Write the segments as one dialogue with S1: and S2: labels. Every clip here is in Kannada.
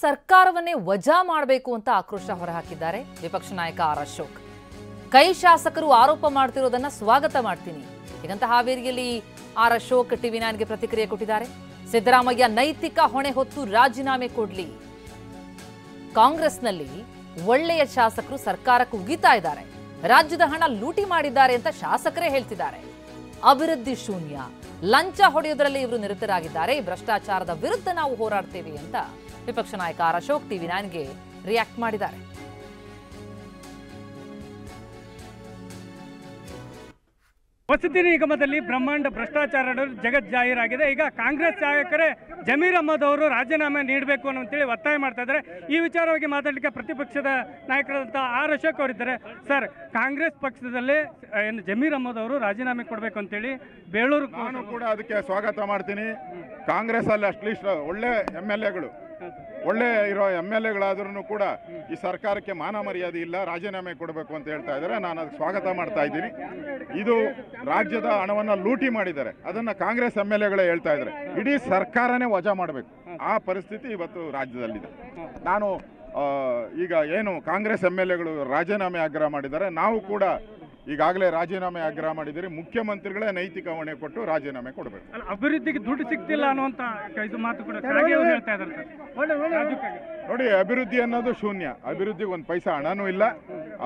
S1: ಸರ್ಕಾರವನ್ನೇ ವಜಾ ಮಾಡಬೇಕು ಅಂತ ಆಕ್ರೋಶ ಹೊರಹಾಕಿದ್ದಾರೆ ವಿಪಕ್ಷ ನಾಯಕ ಆರ್ ಅಶೋಕ್. ಕೈ ಶಾಸಕರು ಆರೋಪ ಮಾಡ್ತಿರೋದನ್ನ ಸ್ವಾಗತ ಮಾಡ್ತೀನಿ ಹೀಗಂತ ಹಾವೇರಿಯಲ್ಲಿ ಆರ್ ಅಶೋಕ್ ಟಿವಿ9ಗೆ ಪ್ರತಿಕ್ರಿಯೆ ಕೊಟ್ಟಿದ್ದಾರೆ. ಸಿದ್ದರಾಮಯ್ಯ ನೈತಿಕ ಹೊಣೆ ಹೊತ್ತು ರಾಜೀನಾಮೆ ಕೊಡ್ಲಿ. ಕಾಂಗ್ರೆಸ್ನಲ್ಲಿ ಒಳ್ಳೆಯ ಶಾಸಕರು ಸರ್ಕಾರಕ್ಕೆ ಉಗಿತಾ ಇದ್ದಾರೆ, ರಾಜ್ಯದ ಹಣ ಲೂಟಿ ಮಾಡಿದ್ದಾರೆ ಅಂತ ಶಾಸಕರೇ ಹೇಳ್ತಿದ್ದಾರೆ. ಅಭಿವೃದ್ಧಿ ಶೂನ್ಯ, ಲಂಚ ಹೊಡೆಯೋದ್ರಲ್ಲಿ ಇವರು ನಿರತರಾಗಿದ್ದಾರೆ, ಭ್ರಷ್ಟಾಚಾರದ ವಿರುದ್ಧ ನಾವು ಹೋರಾಡ್ತೇವೆ ಅಂತ ವಿಪಕ್ಷ ನಾಯಕ ಆರ್ ಅಶೋಕ್ ಟಿವಿ9ಗೆ ರಿಯಾಕ್ಟ್ ಮಾಡಿದ್ದಾರೆ.
S2: ವಸತಿ ನಿಗಮದಲ್ಲಿ ಬ್ರಹ್ಮಾಂಡ ಭ್ರಷ್ಟಾಚಾರ ಜಗತ್ ಜಾಹೀರಾಗಿದೆ. ಈಗ ಕಾಂಗ್ರೆಸ್ ಶಾಸಕರೇ ಜಮೀರ್ ಅಹ್ಮದ್ ಅವರು ರಾಜೀನಾಮೆ ನೀಡಬೇಕು ಅಂತೇಳಿ ಒತ್ತಾಯ ಮಾಡ್ತಾ ಇದ್ದಾರೆ. ಈ ವಿಚಾರವಾಗಿ ಮಾತಾಡಲಿಕ್ಕೆ ಪ್ರತಿಪಕ್ಷದ ನಾಯಕರಾದಂಥ ಆರ್ ಅಶೋಕ್ ಅವರಿದ್ದಾರೆ. ಸರ್, ಕಾಂಗ್ರೆಸ್ ಪಕ್ಷದಲ್ಲೇ ಏನು ಜಮೀರ್ ಅಹ್ಮದ್ ಅವರು ರಾಜೀನಾಮೆ ಕೊಡಬೇಕು ಅಂತೇಳಿ ಬೇಳೂರು,
S3: ನಾನು ಕೂಡ ಅದಕ್ಕೆ ಸ್ವಾಗತ ಮಾಡ್ತೀನಿ. ಕಾಂಗ್ರೆಸ್ ಅಲ್ಲಿ ಅಟ್ಲೀಸ್ಟ್ ಒಳ್ಳೆ MLAಗಳು, ಒಳ್ಳೆ ಇರೋ MLAಗಳಾದ್ರೂ ಕೂಡ ಈ ಸರ್ಕಾರಕ್ಕೆ ಮಾನ ಮರ್ಯಾದೆ ಇಲ್ಲ, ರಾಜೀನಾಮೆ ಕೊಡಬೇಕು ಅಂತ ಹೇಳ್ತಾ ಇದ್ದಾರೆ. ನಾನು ಅದಕ್ಕೆ ಸ್ವಾಗತ ಮಾಡ್ತಾ ಇದ್ದೀನಿ. ಇದು ರಾಜ್ಯದ ಹಣವನ್ನು ಲೂಟಿ ಮಾಡಿದ್ದಾರೆ, ಅದನ್ನ ಕಾಂಗ್ರೆಸ್ MLAಗಳೇ ಹೇಳ್ತಾ ಇದ್ದಾರೆ. ಇಡೀ ಸರ್ಕಾರನೇ ವಜಾ ಮಾಡಬೇಕು, ಆ ಪರಿಸ್ಥಿತಿ ಇವತ್ತು ರಾಜ್ಯದಲ್ಲಿದೆ. ನಾನು ಈಗ ಏನು ಕಾಂಗ್ರೆಸ್ MLAಗಳು ರಾಜೀನಾಮೆ ಆಗ್ರಹ ಮಾಡಿದ್ದಾರೆ, ನಾವು ಕೂಡ ಈಗಾಗಲೇ ರಾಜೀನಾಮೆ ಆಗ್ರಹ ಮಾಡಿದ್ದೀರಿ. ಮುಖ್ಯಮಂತ್ರಿಗಳೇ ನೈತಿಕ ಹೊಣೆ ಕೊಟ್ಟು ರಾಜೀನಾಮೆ ಕೊಡಬೇಕು.
S2: ಅಭಿವೃದ್ಧಿಗೆ ದುಡ್ಡು ಸಿಗ್ತಿಲ್ಲ ಅನ್ನುವಂತ ಇದು ಮಾತು ಕೂಡ ಹೇಳ್ತಾ ಇದ್ದಾರೆ.
S3: ನೋಡಿ, ಅಭಿವೃದ್ಧಿ ಅನ್ನೋದು ಶೂನ್ಯ. ಅಭಿವೃದ್ಧಿಗೆ ಒಂದು ಪೈಸಾ ಹಣನೂ ಇಲ್ಲ,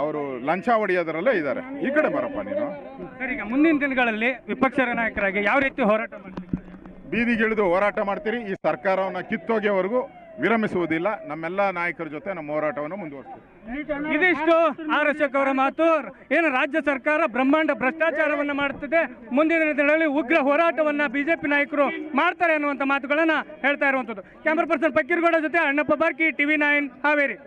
S3: ಅವರು ಲಂಚ ಹೊಡೆಯೋದ್ರಲ್ಲೇ ಇದ್ದಾರೆ. ಈ ಕಡೆ ಬರಪ್ಪ ನೀನು.
S2: ಸರ್, ಈಗ ಮುಂದಿನ ದಿನಗಳಲ್ಲಿ ವಿಪಕ್ಷ ನಾಯಕರಾಗಿ ಯಾವ ರೀತಿ ಹೋರಾಟ ಮಾಡ್ತೀವಿ?
S3: ಬೀದಿಗಿಳಿದು ಹೋರಾಟ ಮಾಡ್ತೀರಿ. ಈ ಸರ್ಕಾರವನ್ನು ಕಿತ್ತೋಗೆವರೆಗೂ ವಿರಮಿಸುವುದಿಲ್ಲ. ನಮ್ಮೆಲ್ಲ ನಾಯಕರ ಜೊತೆ ನಮ್ಮ ಹೋರಾಟವನ್ನು ಮುಂದುವರಿಸ್ತೀವಿ.
S2: ಇದಿಷ್ಟು ಆರ್ ಅಶೋಕ್ ಅವರ ಮಾತು. ಏನು ರಾಜ್ಯ ಸರ್ಕಾರ ಬ್ರಹ್ಮಾಂಡ ಭ್ರಷ್ಟಾಚಾರವನ್ನ ಮಾಡುತ್ತದೆ, ಮುಂದಿನ ದಿನಗಳಲ್ಲಿ ಉಗ್ರ ಹೋರಾಟವನ್ನ ಬಿಜೆಪಿ ನಾಯಕರು ಮಾಡ್ತಾರೆ ಅನ್ನುವಂಥ ಮಾತುಗಳನ್ನ ಹೇಳ್ತಾ ಇರುವಂಥದ್ದು. ಕ್ಯಾಮರಾ ಪರ್ಸನ್ ಪಕ್ಕೀರ್ಗೌಡ ಜೊತೆ ಅಣ್ಣಪ್ಪ ಬಾರ್ಕಿ, ಟಿವಿ9 ಹಾವೇರಿ.